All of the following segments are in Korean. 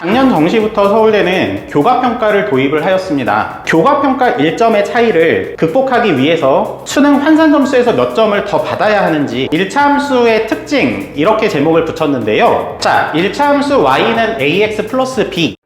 작년 정시부터 서울대는 교과평가를 도입을 하였습니다. 교과평가 1점의 차이를 극복하기 위해서 수능 환산 점수에서 몇 점을 더 받아야 하는지 1차 함수의 특징 이렇게 제목을 붙였는데요. 자, 1차 함수 y는 ax 플러스 b.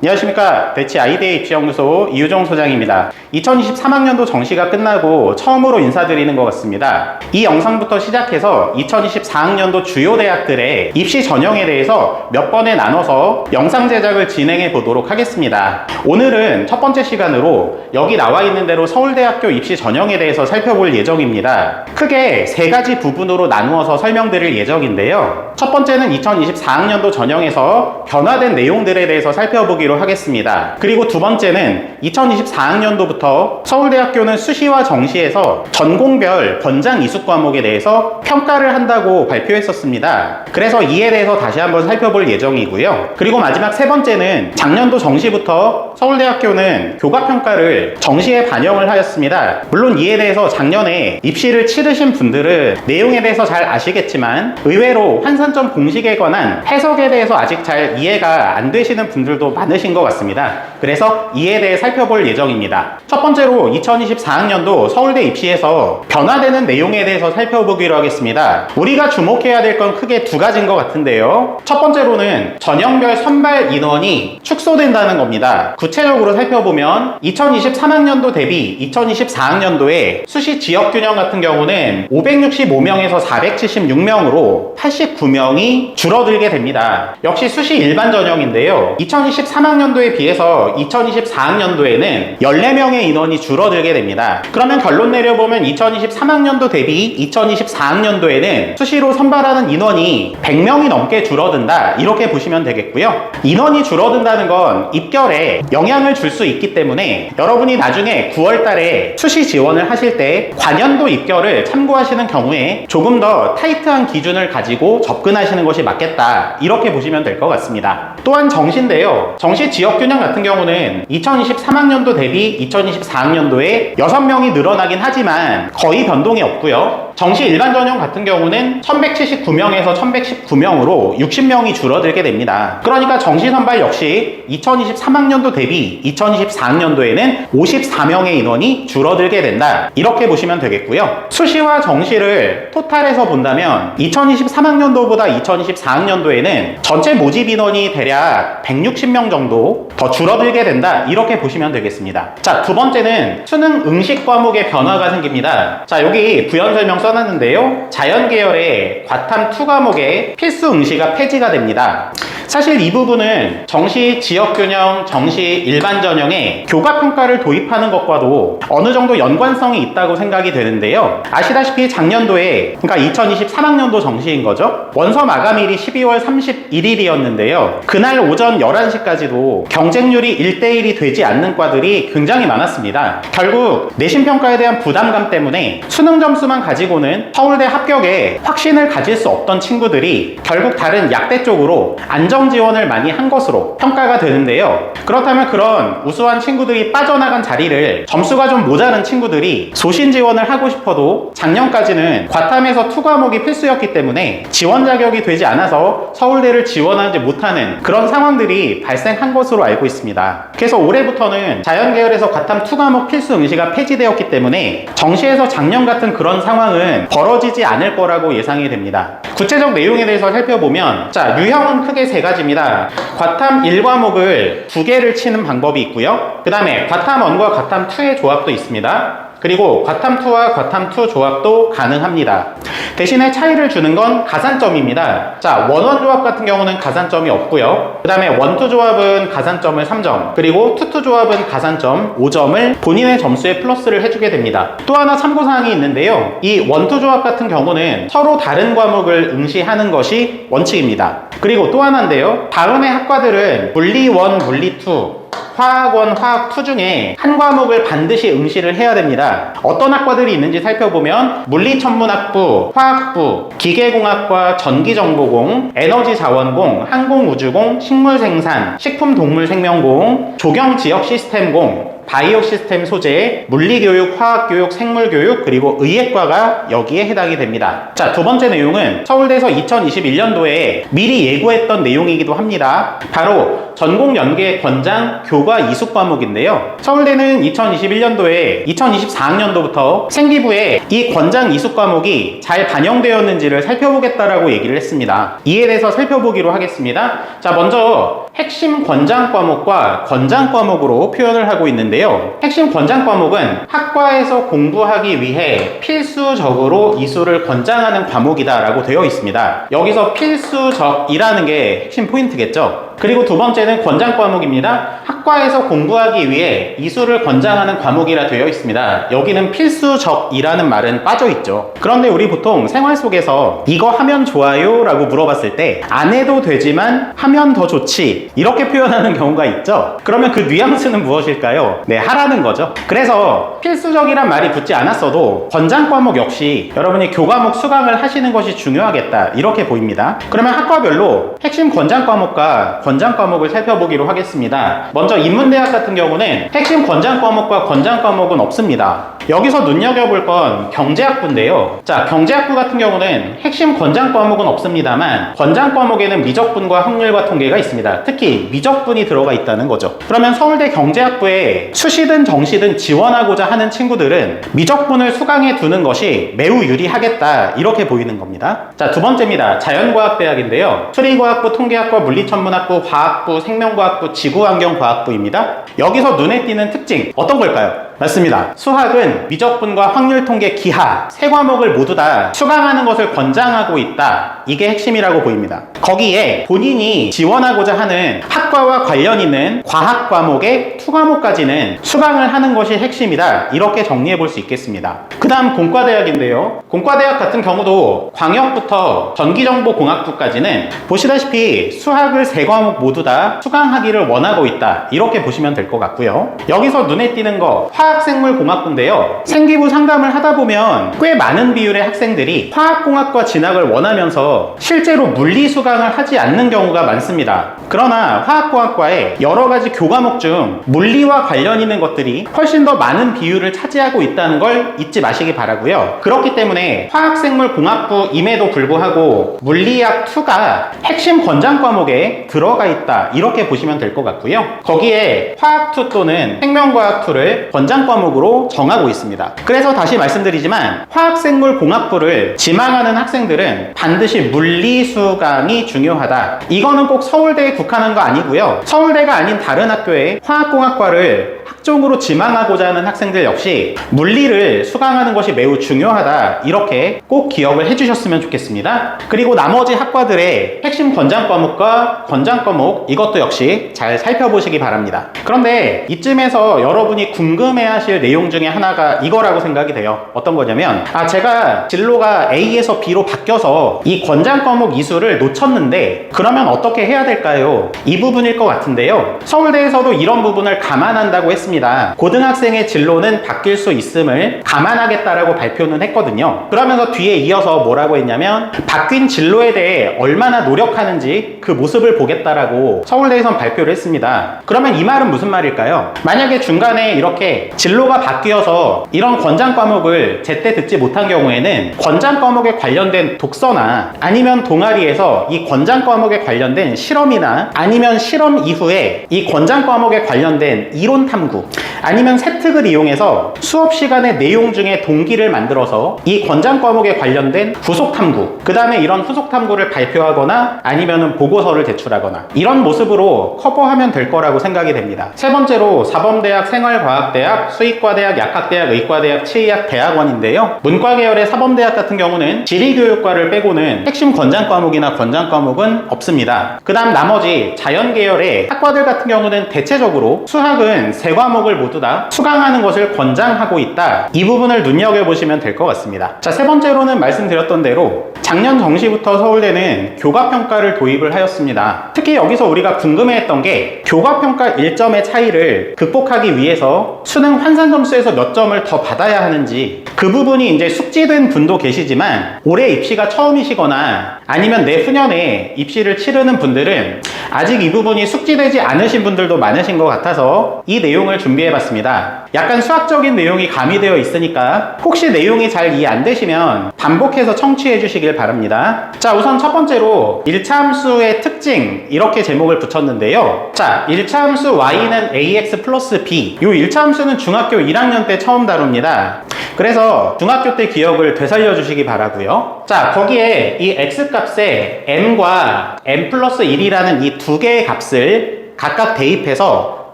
안녕하십니까. 대치 아이데이 입시연구소 이유종 소장입니다. 2023학년도 정시가 끝나고 처음으로 인사드리는 것 같습니다. 이 영상부터 시작해서 2024학년도 주요 대학들의 입시 전형에 대해서 몇 번에 나눠서 영상 제작을 진행해 보도록 하겠습니다. 오늘은 첫 번째 시간으로 여기 나와 있는 대로 서울대학교 입시 전형에 대해서 살펴볼 예정입니다. 크게 세 가지 부분으로 나누어서 설명드릴 예정인데요. 첫 번째는 2024학년도 전형에서 변화된 내용들에 대해서 살펴보기로 하겠습니다. 그리고 두 번째는 2024학년도부터 서울대학교는 수시와 정시에서 전공별 권장 이수 과목에 대해서 평가를 한다고 발표했었습니다. 그래서 이에 대해서 다시 한번 살펴볼 예정이고요. 그리고 마지막 세 번째는 작년도 정시부터 서울대학교는 교과평가를 정시에 반영을 하였습니다. 물론 이에 대해서 작년에 입시를 치르신 분들은 내용에 대해서 잘 아시겠지만 의외로 환산점 공식에 관한 해석에 대해서 아직 잘 이해가 안 되시는 분들도 많으신 것 같습니다. 그래서 이에 대해 살펴볼 예정입니다. 첫 번째로 2024학년도 서울대 입시에서 변화되는 내용에 대해서 살펴보기로 하겠습니다. 우리가 주목해야 될 건 크게 두 가지인 것 같은데요. 첫 번째로는 전형별 선발 인원이 축소된다는 겁니다. 구체적으로 살펴보면 2023학년도 대비 2024학년도에 수시 지역균형 같은 경우는 565명에서 476명으로 89명이 줄어들게 됩니다. 역시 수시 일반 전형인데요. 2023학년도에 비해서 2024학년도에는 14명의 인원이 줄어들게 됩니다. 그러면 결론 내려보면 2023학년도 대비 2024학년도에는 수시로 선발하는 인원이 100명이 넘게 줄어든다, 이렇게 보시면 되겠고요. 인원이 줄어든다는 건 입결에 영향을 줄 수 있기 때문에 여러분이 나중에 9월 달에 수시 지원을 하실 때 관연도 입결을 참고하시는 경우에 조금 더 타이트한 기준을 가지고 접근하시는 것이 맞겠다, 이렇게 보시면 될 것 같습니다. 또한 정시인데요. 정시 지역균형 같은 경우는 2023학년도 대비 2024학년도에 6명이 늘어나긴 하지만 거의 변동이 없고요. 정시 일반 전형 같은 경우는 1179명에서 1119명으로 60명이 줄어들게 됩니다. 그러니까 정시 선발 역시 2023학년도 대비 2024학년도에는 54명의 인원이 줄어들게 된다, 이렇게 보시면 되겠고요. 수시와 정시를 토탈해서 본다면 2023학년도보다 2024학년도에는 전체 모집 인원이 대략 160명 정도 더 줄어들게 된다, 이렇게 보시면 되겠습니다. 자, 두 번째는 수능 응시 과목의 변화가 생깁니다. 자, 여기 부연 설명 써놨는데요. 자연 계열의 과탐 2 과목의 필수 응시가 폐지가 됩니다. 사실 이 부분은 정시 지역균형, 정시 일반 전형에 교과평가를 도입하는 것과도 어느 정도 연관성이 있다고 생각이 되는데요. 아시다시피 작년도에, 그러니까 2023학년도 정시인 거죠. 원서 마감일이 12월 31일이었는데요. 그날 오전 11시까지도 경쟁률이 1대1이 되지 않는 과들이 굉장히 많았습니다. 결국 내신평가에 대한 부담감 때문에 수능 점수만 가지고는 서울대 합격에 확신을 가질 수 없던 친구들이 결국 다른 약대 쪽으로 안정 지원을 많이 한 것으로 평가가 되는데요. 그렇다면 그런 우수한 친구들이 빠져나간 자리를 점수가 좀 모자른 친구들이 소신 지원을 하고 싶어도 작년까지는 과탐에서 2 과목이 필수였기 때문에 지원 자격이 되지 않아서 서울대를 지원하지 못하는 그런 상황들이 발생한 것으로 알고 있습니다. 그래서 올해부터는 자연계열에서 과탐 2 과목 필수 응시가 폐지되었기 때문에 정시에서 작년 같은 그런 상황은 벌어지지 않을 거라고 예상이 됩니다. 구체적 내용에 대해서 살펴보면, 자, 유형은 크게 세 가지입니다. 과탐 1과목을 2개를 치는 방법이 있고요. 그 다음에 과탐 1과 과탐 2의 조합도 있습니다. 그리고 과탐2와 과탐2 조합도 가능합니다. 대신에 차이를 주는 건 가산점입니다. 자, 원원 조합 같은 경우는 가산점이 없고요. 그 다음에 원투 조합은 가산점을 3점, 그리고 투투 조합은 가산점 5점을 본인의 점수에 플러스를 해주게 됩니다. 또 하나 참고사항이 있는데요. 이 원투 조합 같은 경우는 서로 다른 과목을 응시하는 것이 원칙입니다. 그리고 또 하나인데요. 다음의 학과들은 물리 1, 물리 2, 화학 1, 화학 2 중에 한 과목을 반드시 응시를 해야 됩니다. 어떤 학과들이 있는지 살펴보면 물리천문학부, 화학부, 기계공학과, 전기정보공, 에너지자원공, 항공우주공, 식물생산, 식품동물생명공, 조경지역시스템공, 바이오 시스템 소재, 물리교육, 화학교육, 생물교육, 그리고 의예과가 여기에 해당이 됩니다. 자, 두 번째 내용은 서울대에서 2021년도에 미리 예고했던 내용이기도 합니다. 바로 전공 연계 권장 교과 이수 과목인데요. 서울대는 2021년도에 2024학년도부터 생기부에 이 권장 이수 과목이 잘 반영되었는지를 살펴보겠다라고 얘기를 했습니다. 이에 대해서 살펴보기로 하겠습니다. 자, 먼저 핵심 권장 과목과 권장 과목으로 표현을 하고 있는데요. 핵심 권장 과목은 학과에서 공부하기 위해 필수적으로 이수를 권장하는 과목이다라고 되어 있습니다. 여기서 필수적이라는 게 핵심 포인트겠죠. 그리고 두 번째는 권장 과목입니다. 학과에서 공부하기 위해 이수를 권장하는 과목이라 되어 있습니다. 여기는 필수적이라는 말은 빠져 있죠. 그런데 우리 보통 생활 속에서 이거 하면 좋아요? 라고 물어봤을 때 안 해도 되지만 하면 더 좋지, 이렇게 표현하는 경우가 있죠. 그러면 그 뉘앙스는 무엇일까요? 네, 하라는 거죠. 그래서 필수적이란 말이 붙지 않았어도 권장 과목 역시 여러분이 교과목 수강을 하시는 것이 중요하겠다, 이렇게 보입니다. 그러면 학과별로 핵심 권장 과목과 권장 과목을 살펴보기로 하겠습니다. 먼저 인문대학 같은 경우는 핵심 권장 과목과 권장 과목은 없습니다. 여기서 눈여겨볼 건 경제학부인데요. 자, 경제학부 같은 경우는 핵심 권장 과목은 없습니다만 권장 과목에는 미적분과 확률과 통계가 있습니다. 특히 미적분이 들어가 있다는 거죠. 그러면 서울대 경제학부에 수시든 정시든 지원하고자 하는 친구들은 미적분을 수강해 두는 것이 매우 유리하겠다, 이렇게 보이는 겁니다. 자, 두 번째입니다. 자연과학대학인데요. 수리과학부, 통계학과, 물리천문학부, 화학부, 생명과학부, 지구환경과학부입니다. 여기서 눈에 띄는 특징 어떤 걸까요? 맞습니다. 수학은 미적분과 확률, 통계, 기하 세 과목을 모두 다 수강하는 것을 권장하고 있다. 이게 핵심이라고 보입니다. 거기에 본인이 지원하고자 하는 학과와 관련 있는 과학 과목의 투과목까지는 수강을 하는 것이 핵심이다, 이렇게 정리해 볼 수 있겠습니다. 그 다음 공과대학인데요. 공과대학 같은 경우도 광역부터 전기정보공학부까지는 보시다시피 수학을 세 과목 모두 다 수강하기를 원하고 있다, 이렇게 보시면 될 것 같고요. 여기서 눈에 띄는 거 화학생물공학부인데요. 생기부 상담을 하다 보면 꽤 많은 비율의 학생들이 화학공학과 진학을 원하면서 실제로 물리 수강을 하지 않는 경우가 많습니다. 그러나 화학공학과의 여러 가지 교과목 중 물리와 관련 있는 것들이 훨씬 더 많은 비율을 차지하고 있다는 걸 잊지 마시기 바라고요. 그렇기 때문에 화학생물공학부임에도 불구하고 물리학 2가 핵심 권장 과목에 들어가 있다, 이렇게 보시면 될 것 같고요. 거기에 화학 2 또는 생명과학 2를 권장 과목으로 정하고 있습니다. 그래서 다시 말씀드리지만 화학생물공학부를 지망하는 학생들은 반드시 물리 수강이 중요하다. 이거는 꼭 서울대에 국한한 거 아니고요. 서울대가 아닌 다른 학교의 화학공학과를 학종으로 지망하고자 하는 학생들 역시 물리를 수강하는 것이 매우 중요하다, 이렇게 꼭 기억을 해주셨으면 좋겠습니다. 그리고 나머지 학과들의 핵심 권장 과목과 권장 과목, 이것도 역시 잘 살펴보시기 바랍니다. 그런데 이쯤에서 여러분이 궁금해하실 내용 중에 하나가 이거라고 생각이 돼요. 어떤 거냐면, 제가 진로가 A에서 B로 바뀌어서 이 권장 과목 이수를 놓쳤는데 그러면 어떻게 해야 될까요? 이 부분일 것 같은데요. 서울대에서도 이런 부분을 감안한다고 했습니다. 고등학생의 진로는 바뀔 수 있음을 감안하겠다라고 발표는 했거든요. 그러면서 뒤에 이어서 뭐라고 했냐면, 바뀐 진로에 대해 얼마나 노력하는지 그 모습을 보겠다라고 서울대에선 발표를 했습니다. 그러면 이 말은 무슨 말일까요? 만약에 중간에 이렇게 진로가 바뀌어서 이런 권장 과목을 제때 듣지 못한 경우에는 권장 과목에 관련된 독서나 아니면 동아리에서 이 권장 과목에 관련된 실험이나 아니면 실험 이후에 이 권장 과목에 관련된 이론 탐구, 아니면 세특을 이용해서 수업 시간의 내용 중에 동기를 만들어서 이 권장 과목에 관련된 후속 탐구, 그 다음에 이런 후속 탐구를 발표하거나 아니면 보고서를 제출하거나 이런 모습으로 커버하면 될 거라고 생각이 됩니다. 세 번째로 사범대학, 생활과학대학, 수의과대학, 약학대학, 의과대학, 치의학 대학원인데요. 문과 계열의 사범대학 같은 경우는 지리교육과를 빼고는 핵심 권장 과목이나 권장 과목은 없습니다. 그 다음 나머지 자연 계열의 학과들 같은 경우는 대체적으로 수학은 세 과목을 모두 다 수강하는 것을 권장하고 있다. 이 부분을 눈여겨보시면 될 것 같습니다. 자, 세 번째로는 말씀드렸던 대로 작년 정시부터 서울대는 교과평가를 도입을 하였습니다. 특히 여기서 우리가 궁금해했던 게 교과평가 1점의 차이를 극복하기 위해서 수능 환산 점수에서 몇 점을 더 받아야 하는지, 그 부분이 이제 숙지된 분도 계시지만 올해 입시가 처음이시거나 아니면 내후년에 입시를 치르는 분들은 아직 이 부분이 숙지되지 않으신 분들도 많으신 것 같아서 이 내용을 준비해봤습니다. 약간 수학적인 내용이 가미되어 있으니까 혹시 내용이 잘 이해 안 되시면 반복해서 청취해 주시길 바랍니다. 자, 우선 첫 번째로 1차 함수의 특징 이렇게 제목을 붙였는데요. 자, 1차 함수 y는 ax 플러스 b. 이 1차 함수는 중학교 1학년 때 처음 다룹니다. 그래서 중학교 때 기억을 되살려 주시기 바라고요. 자, 거기에 이 x값에 m과 m 플러스 1이라는 이 두 개의 값을 각각 대입해서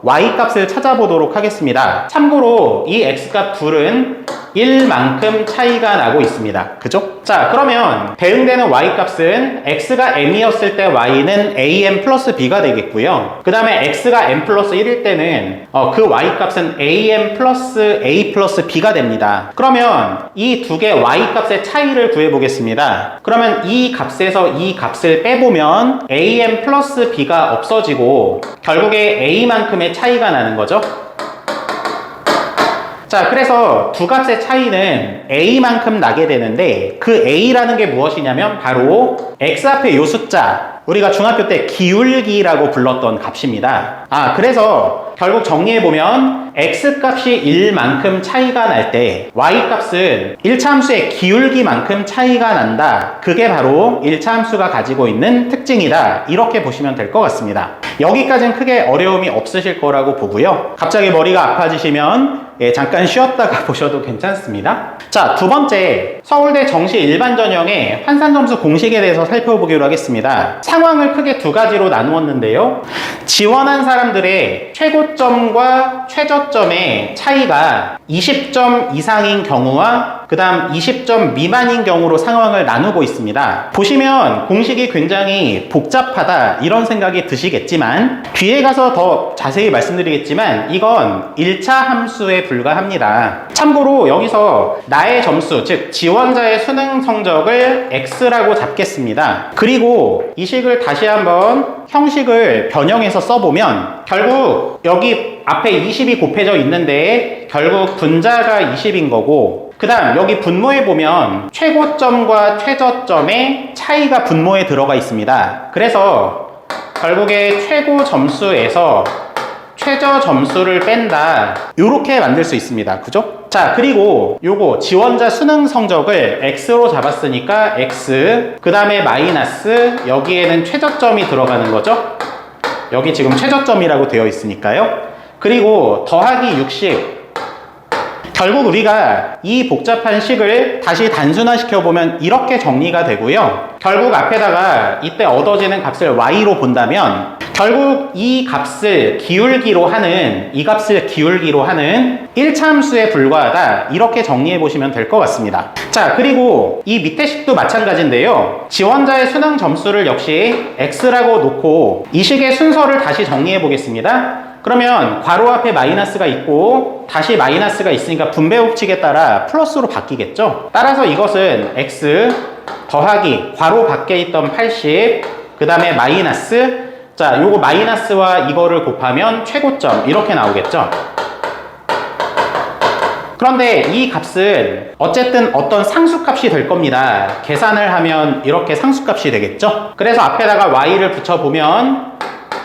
y값을 찾아보도록 하겠습니다. 참고로 이 x값 둘은 1만큼 차이가 나고 있습니다. 그죠? 자, 그러면 대응되는 y값은 x가 m이었을 때 y는 am 플러스 b가 되겠고요. 그 다음에 x가 m 플러스 1일 때는 그 y값은 am 플러스 a 플러스 b가 됩니다. 그러면 이 두 개 y값의 차이를 구해보겠습니다. 그러면 이 값에서 이 값을 빼보면 am 플러스 b가 없어지고 결국에 a만큼의 차이가 나는 거죠. 자, 그래서 두 값의 차이는 a만큼 나게 되는데 그 a라는 게 무엇이냐면 바로 x 앞에 요 숫자, 우리가 중학교 때 기울기라고 불렀던 값입니다. 그래서 결국 정리해보면 x값이 1만큼 차이가 날 때 y값은 1차 함수의 기울기만큼 차이가 난다. 그게 바로 1차 함수가 가지고 있는 특징이다. 이렇게 보시면 될 것 같습니다. 여기까지는 크게 어려움이 없으실 거라고 보고요. 갑자기 머리가 아파지시면 잠깐 쉬었다가 보셔도 괜찮습니다. 자, 두 번째, 서울대 정시 일반 전형의 환산점수 공식에 대해서 살펴보기로 하겠습니다. 상황을 크게 두 가지로 나누었는데요. 지원한 사람들의 최고점과 최저점의 차이가 20점 이상인 경우와 그 다음 20점 미만인 경우로 상황을 나누고 있습니다. 보시면 공식이 굉장히 복잡하다 이런 생각이 드시겠지만 뒤에 가서 더 자세히 말씀드리겠지만 이건 1차 함수에 불과합니다. 참고로 여기서 나의 점수, 즉 지원자의 수능 성적을 x라고 잡겠습니다. 그리고 이 식을 다시 한번 형식을 변형해서 써보면 결국 여기 앞에 20이 곱해져 있는데 결국 분자가 20인 거고 그 다음 여기 분모에 보면 최고점과 최저점의 차이가 분모에 들어가 있습니다. 그래서 결국에 최고 점수에서 최저 점수를 뺀다 이렇게 만들 수 있습니다. 그죠? 자, 그리고 요거 지원자 수능 성적을 x로 잡았으니까 x 그 다음에 마이너스 여기에는 최저점이 들어가는 거죠. 여기 지금 최저점이라고 되어 있으니까요. 그리고 더하기 60 결국 우리가 이 복잡한 식을 다시 단순화시켜보면 이렇게 정리가 되고요. 결국 앞에다가 이때 얻어지는 값을 y로 본다면 결국 이 값을 기울기로 하는 1차 함수에 불과하다 이렇게 정리해 보시면 될 것 같습니다. 자, 그리고 이 밑에 식도 마찬가지인데요. 지원자의 수능 점수를 역시 x라고 놓고 이 식의 순서를 다시 정리해 보겠습니다. 그러면 괄호 앞에 마이너스가 있고 다시 마이너스가 있으니까 분배 법칙에 따라 플러스로 바뀌겠죠. 따라서 이것은 x 더하기 괄호 밖에 있던 80 그 다음에 마이너스 자, 요거 마이너스와 이거를 곱하면 최고점 이렇게 나오겠죠. 그런데 이 값은 어쨌든 어떤 상수값이 될 겁니다. 계산을 하면 이렇게 상수값이 되겠죠. 그래서 앞에다가 y를 붙여보면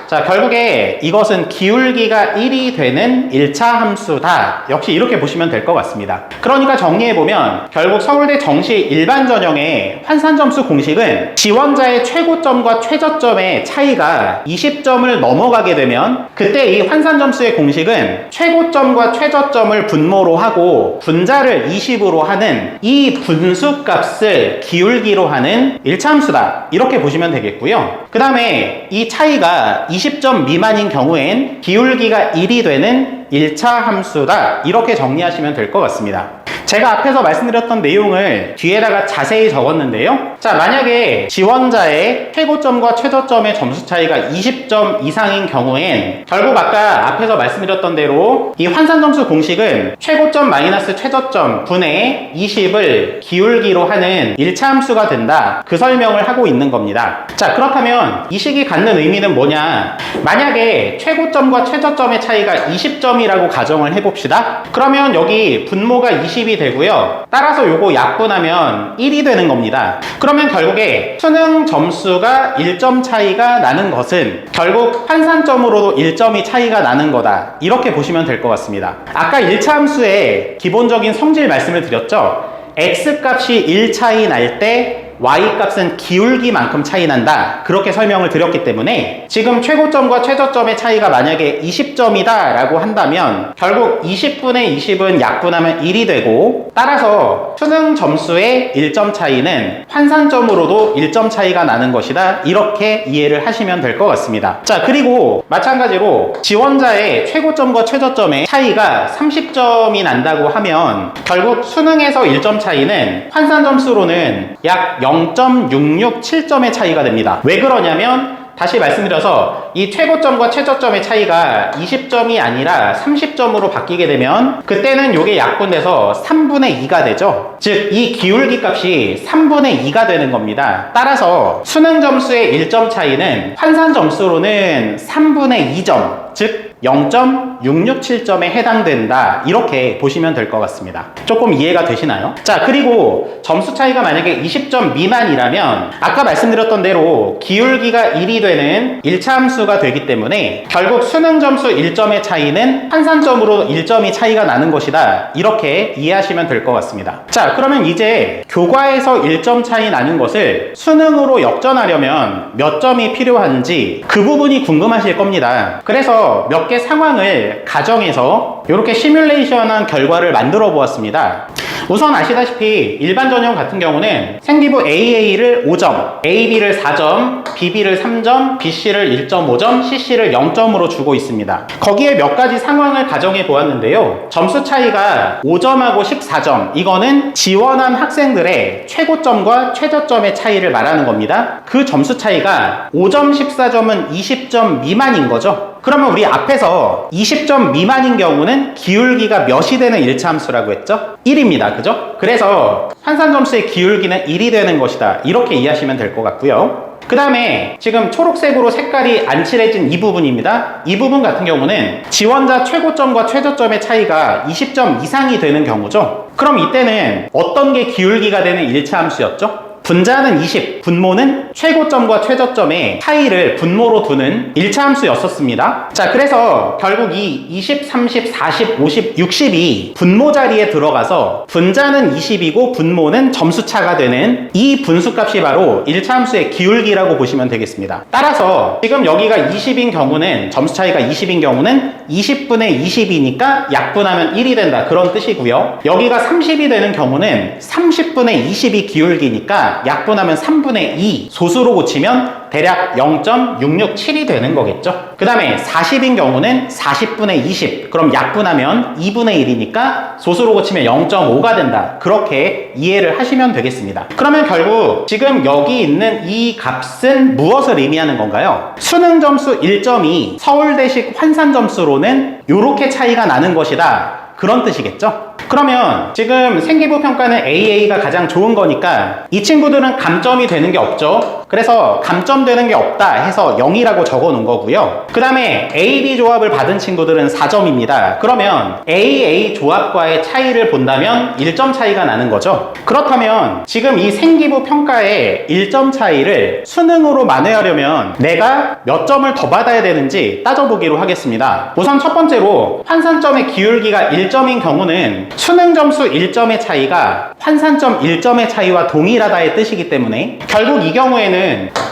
자, 결국에 이것은 기울기가 1이 되는 1차 함수다. 역시 이렇게 보시면 될 것 같습니다. 그러니까 정리해보면 결국 서울대 정시 일반 전형의 환산점수 공식은 지원자의 최고점과 최저점의 차이가 20점을 넘어가게 되면 그때 이 환산점수의 공식은 최고점과 최저점을 분모로 하고 분자를 20으로 하는 이 분수값을 기울기로 하는 1차 함수다. 이렇게 보시면 되겠고요. 그 다음에 이 차이가 20점 미만인 경우엔 기울기가 1이 되는 1차 함수다. 이렇게 정리하시면 될 것 같습니다. 제가 앞에서 말씀드렸던 내용을 뒤에다가 자세히 적었는데요. 자, 만약에 지원자의 최고점과 최저점의 점수 차이가 20점 이상인 경우엔 결국 아까 앞에서 말씀드렸던 대로 이 환산점수 공식은 최고점 마이너스 최저점 분의 20을 기울기로 하는 1차 함수가 된다. 그 설명을 하고 있는 겁니다. 자, 그렇다면 이 식이 갖는 의미는 뭐냐? 만약에 최고점과 최저점의 차이가 20점이라고 가정을 해봅시다. 그러면 여기 분모가 20이 되고요. 따라서 요거 약분하면 1이 되는 겁니다. 그러면 결국에 수능 점수가 1점 차이가 나는 것은 결국 환산점으로도 1점이 차이가 나는 거다. 이렇게 보시면 될 것 같습니다. 아까 1차 함수의 기본적인 성질 말씀을 드렸죠. x값이 1 차이 날 때 y값은 기울기만큼 차이 난다. 그렇게 설명을 드렸기 때문에 지금 최고점과 최저점의 차이가 만약에 20점이다 라고 한다면 결국 20분의 20은 약분하면 1이 되고, 따라서 수능 점수의 1점 차이는 환산점으로도 1점 차이가 나는 것이다. 이렇게 이해를 하시면 될 것 같습니다. 자, 그리고 마찬가지로 지원자의 최고점과 최저점의 차이가 30점이 난다고 하면 결국 수능에서 1점 차이는 환산점수로는 약 0.667점의 차이가 됩니다. 왜 그러냐면 다시 말씀드려서 이 최고점과 최저점의 차이가 20점이 아니라 30점으로 바뀌게 되면 그때는 이게 약분돼서 3분의 2가 되죠. 즉 이 기울기 값이 3분의 2가 되는 겁니다. 따라서 수능 점수의 1점 차이는 환산 점수로는 3분의 2점, 즉 0.667점에 해당된다. 이렇게 보시면 될 것 같습니다. 조금 이해가 되시나요? 자, 그리고 점수 차이가 만약에 20점 미만이라면 아까 말씀드렸던 대로 기울기가 1이 되는 1차 함수가 되기 때문에 결국 수능 점수 1점의 차이는 환산점으로 1점이 차이가 나는 것이다. 이렇게 이해하시면 될 것 같습니다. 자, 그러면 이제 교과에서 1점 차이 나는 것을 수능으로 역전하려면 몇 점이 필요한지 그 부분이 궁금하실 겁니다. 그래서 몇 개 상황을 가정해서 이렇게 시뮬레이션한 결과를 만들어 보았습니다. 우선 아시다시피 일반 전형 같은 경우는 생기부 AA를 5점, AB를 4점, BB를 3점, BC를 1.5점, CC를 0점으로 주고 있습니다. 거기에 몇 가지 상황을 가정해 보았는데요. 점수 차이가 5점하고 14점, 이거는 지원한 학생들의 최고점과 최저점의 차이를 말하는 겁니다. 그 점수 차이가 5점, 14점은 20점 미만인 거죠. 그러면 우리 앞에서 20점 미만인 경우는 기울기가 몇이 되는 1차 함수라고 했죠? 1입니다. 그죠? 그래서 환산점수의 기울기는 1이 되는 것이다. 이렇게 이해하시면 될 것 같고요. 그 다음에 지금 초록색으로 색깔이 안 칠해진 이 부분입니다. 이 부분 같은 경우는 지원자 최고점과 최저점의 차이가 20점 이상이 되는 경우죠. 그럼 이때는 어떤 게 기울기가 되는 1차 함수였죠? 분자는 20, 분모는 최고점과 최저점의 차이를 분모로 두는 1차 함수였었습니다. 자, 그래서 결국 이 20, 30, 40, 50, 60이 분모 자리에 들어가서 분자는 20이고 분모는 점수차가 되는 이 분수값이 바로 1차 함수의 기울기라고 보시면 되겠습니다. 따라서 지금 여기가 20인 경우는 점수 차이가 20인 경우는 20분의 20이니까 약분하면 1이 된다. 그런 뜻이고요. 여기가 30이 되는 경우는 30분의 20이 기울기니까 약분하면 3분의 2, 소수로 고치면 대략 0.667이 되는 거겠죠. 그 다음에 40인 경우는 40분의 20, 그럼 약분하면 2분의 1이니까 소수로 고치면 0.5가 된다. 그렇게 이해를 하시면 되겠습니다. 그러면 결국 지금 여기 있는 이 값은 무엇을 의미하는 건가요? 수능 점수 1점이 서울대식 환산 점수로는 이렇게 차이가 나는 것이다. 그런 뜻이겠죠? 그러면 지금 생기부 평가는 AA가 가장 좋은 거니까 이 친구들은 감점이 되는 게 없죠. 그래서 감점되는 게 없다 해서 0이라고 적어 놓은 거고요. 그 다음에 AB 조합을 받은 친구들은 4점입니다. 그러면 AA 조합과의 차이를 본다면 1점 차이가 나는 거죠. 그렇다면 지금 이 생기부 평가의 1점 차이를 수능으로 만회하려면 내가 몇 점을 더 받아야 되는지 따져보기로 하겠습니다. 우선 첫 번째로 환산점의 기울기가 1점인 경우는 수능 점수 1점의 차이가 환산점 1점의 차이와 동일하다의 뜻이기 때문에 결국 이 경우에는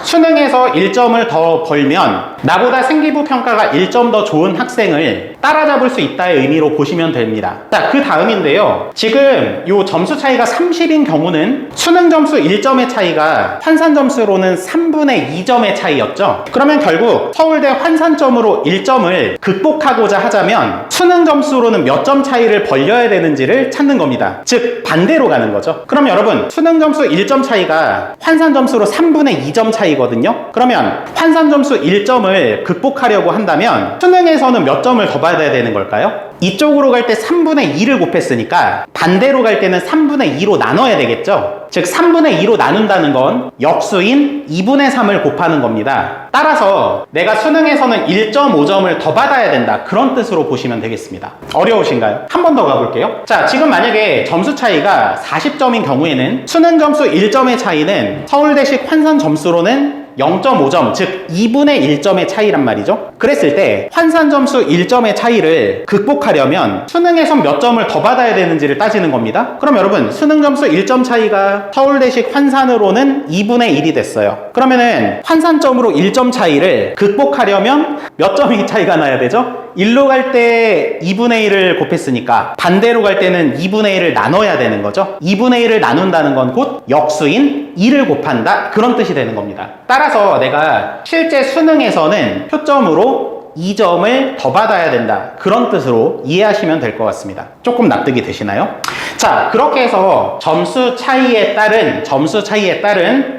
수능에서 1점을 더 벌면 나보다 생기부 평가가 1점 더 좋은 학생을 따라잡을 수 있다의 의미로 보시면 됩니다. 자, 그 다음인데요. 지금 이 점수 차이가 30인 경우는 수능 점수 1점의 차이가 환산 점수로는 3분의 2점의 차이였죠. 그러면 결국 서울대 환산점으로 1점을 극복하고자 하자면 수능 점수로는 몇 점 차이를 벌려야 되는지를 찾는 겁니다. 즉 반대로 가는 거죠. 그럼 여러분 수능 점수 1점 차이가 환산 점수로 3분의 2점 차이거든요. 그러면 환산 점수 1점을 극복하려고 한다면 수능에서는 몇 점을 더 받아야 되는 걸까요? 이쪽으로 갈 때 3분의 2를 곱했으니까 반대로 갈 때는 3분의 2로 나눠야 되겠죠? 즉 3분의 2로 나눈다는 건 역수인 2분의 3을 곱하는 겁니다. 따라서 내가 수능에서는 1.5점을 더 받아야 된다, 그런 뜻으로 보시면 되겠습니다. 어려우신가요? 한 번 더 가볼게요. 자, 지금 만약에 점수 차이가 40점인 경우에는 수능 점수 1점의 차이는 서울대식 환산 점수로는 0.5점, 즉 2분의 1점의 차이란 말이죠. 그랬을 때 환산 점수 1점의 차이를 극복하려면 수능에선 몇 점을 더 받아야 되는지를 따지는 겁니다. 그럼 여러분, 수능 점수 1점 차이가 서울대식 환산으로는 2분의 1이 됐어요. 그러면은 환산점으로 1점 차이를 극복하려면 몇 점이 차이가 나야 되죠? 1로 갈 때 2분의 1을 곱했으니까 반대로 갈 때는 2분의 1을 나눠야 되는 거죠. 2분의 1을 나눈다는 건 곧 역수인 2를 곱한다, 그런 뜻이 되는 겁니다. 따라서 내가 실제 수능에서는 표점으로 2점을 더 받아야 된다, 그런 뜻으로 이해하시면 될 것 같습니다. 조금 납득이 되시나요? 자, 그렇게 해서 점수 차이에 따른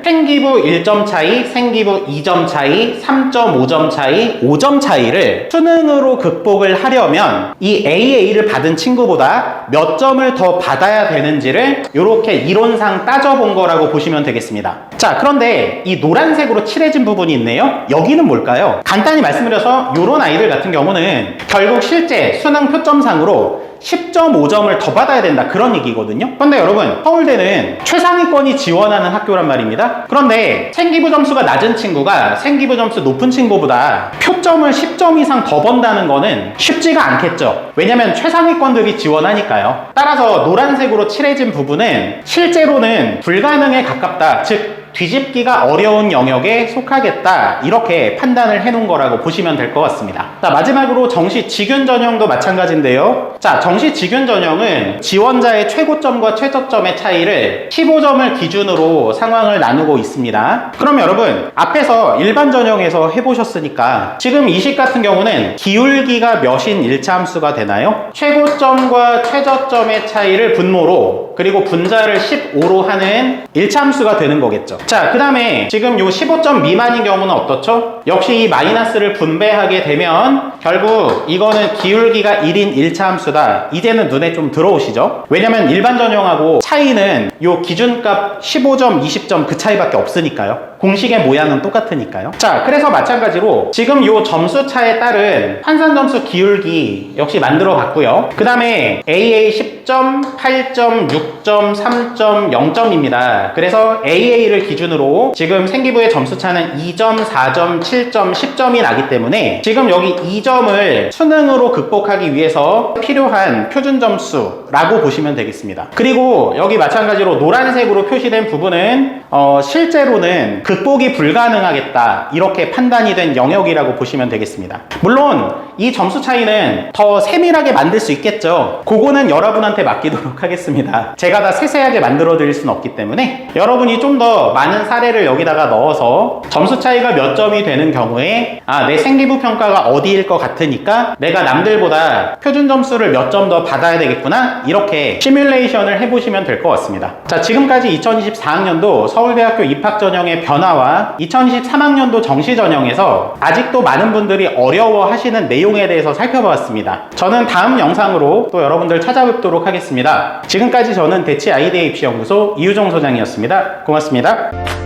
생기부 1점 차이, 생기부 2점 차이, 3.5점 차이, 5점 차이를 수능으로 극복을 하려면 이 AA를 받은 친구보다 몇 점을 더 받아야 되는지를 이렇게 이론상 따져본 거라고 보시면 되겠습니다. 자, 그런데 이 노란색으로 칠해진 부분이 있네요. 여기는 뭘까요? 간단히 말씀드려서 이런 아이들 같은 경우는 결국 실제 수능 표점상으로 10.5점을 더 받아야 된다, 그런 얘기거든요. 그런데 여러분, 서울대는 최상위권이 지원하는 학교란 말입니다. 그런데 생기부 점수가 낮은 친구가 생기부 점수 높은 친구보다 표점을 10점 이상 더 번다는 거는 쉽지가 않겠죠. 왜냐면 최상위권들이 지원하니까요. 따라서 노란색으로 칠해진 부분은 실제로는 불가능에 가깝다, 즉 뒤집기가 어려운 영역에 속하겠다, 이렇게 판단을 해놓은 거라고 보시면 될 것 같습니다. 자, 마지막으로 정시 직윤 전형도 마찬가지인데요. 자, 정시 직윤 전형은 지원자의 최고점과 최저점의 차이를 15점을 기준으로 상황을 나누고 있습니다. 그럼 여러분, 앞에서 일반 전형에서 해보셨으니까 지금 이 식 같은 경우는 기울기가 몇인 일차함수가 되나요? 최고점과 최저점의 차이를 분모로, 그리고 분자를 15로 하는 일차함수가 되는 거겠죠. 자, 그 다음에 지금 요 15점 미만인 경우는 어떻죠? 역시 이 마이너스를 분배하게 되면 결국 이거는 기울기가 1인 1차 함수다, 이제는 눈에 좀 들어오시죠? 왜냐면 일반 전형하고 차이는 요 기준값 15점, 20점 그 차이밖에 없으니까요. 공식의 모양은 똑같으니까요. 자, 그래서 마찬가지로 지금 요 점수 차에 따른 환산 점수 기울기 역시 만들어 봤고요. 그 다음에 AA 10점, 8점, 6점, 3점, 0점입니다. 그래서 AA를 기준으로 지금 생기부의 점수 차는 2점, 4점, 7점, 10점이 나기 때문에 지금 여기 2점을 수능으로 극복하기 위해서 필요한 표준 점수라고 보시면 되겠습니다. 그리고 여기 마찬가지로 노란색으로 표시된 부분은 실제로는 극복이 불가능하겠다, 이렇게 판단이 된 영역이라고 보시면 되겠습니다. 물론 이 점수 차이는 더 세밀하게 만들 수 있겠죠. 그거는 여러분한테 맡기도록 하겠습니다. 제가 다 세세하게 만들어 드릴 수는 없기 때문에 여러분이 좀 더 많은 사례를 여기다가 넣어서 점수 차이가 몇 점이 되는 경우에 내 생기부 평가가 어디일 것 같으니까 내가 남들보다 표준 점수를 몇 점 더 받아야 되겠구나, 이렇게 시뮬레이션을 해보시면 될 것 같습니다. 자, 지금까지 2024학년도 서울대학교 입학전형의 변화와 2023학년도 정시전형에서 아직도 많은 분들이 어려워하시는 내용에 대해서 살펴보았습니다. 저는 다음 영상으로 또 여러분들 찾아뵙도록 하겠습니다. 지금까지 저는 대치 아이디어 입시연구소 이유종 소장이었습니다. 고맙습니다.